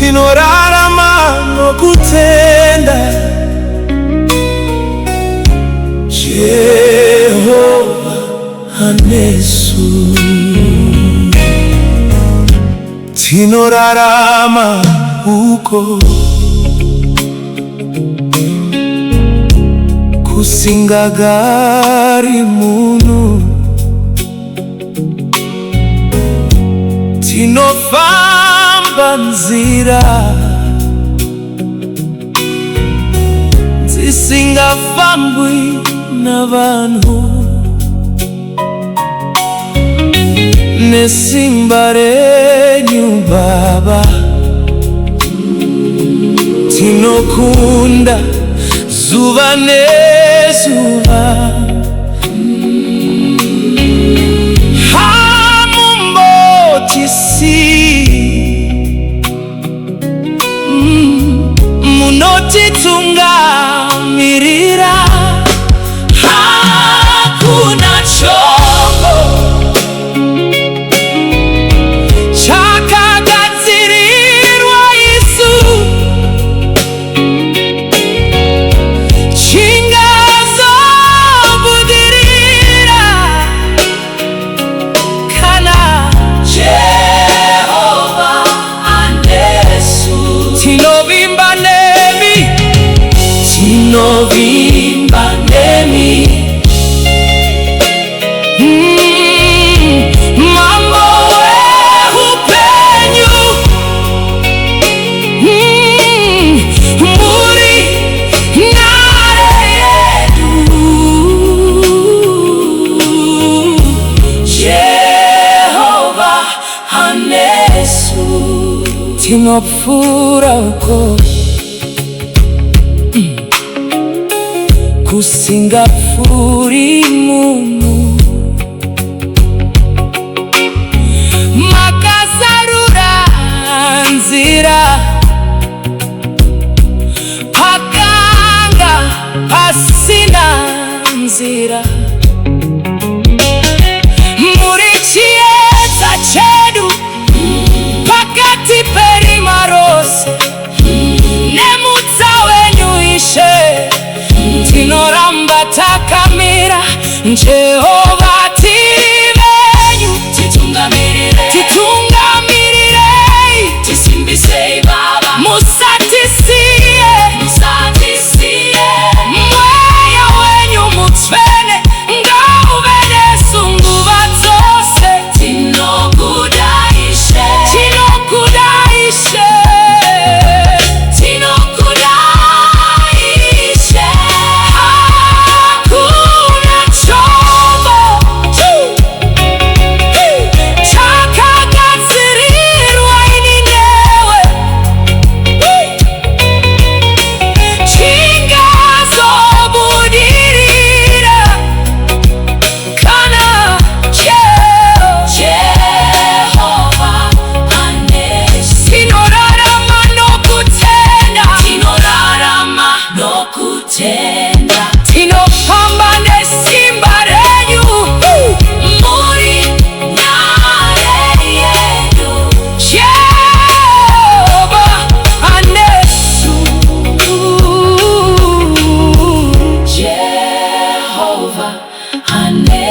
Tinorarama nokutenda Jehova anesu. Tinorarama uko kusingagari munu. Tinofamba nzira zisingafambwi n'abantu. Nesimba renyu Baba, tinokunda zuba nezuba. Hamumbotisi munotitungamirira. Hakuna chombo chakagadzirirwa isu chingazobudirira kana Jehova anesu. Tinovimba nemi, tinovimba nemi. Mambo wehupenyu muri nare yetu. Jehova anesu. Tinopfura uko kusingapfuri munhu. Makazarura nzira pakanga pasina nzira. Muri chiedza chedu pakati perima rose nemutsa wenyu Ishe. Tinoramba takamira Jehova tiri venyu. Titungamirire tisimbisei Baba, musatisiye mweya wenyu mutsvene ngauvenesu nguva dzose. Tinokudaishe hakuna chombo chakagadzirirwa ini newe chingazobudirira kana Jehova anesu. Tinorarama nokutenda, tinofamba nesimba renyu muri nare yedu. Jehova anesu. Jehova anesu.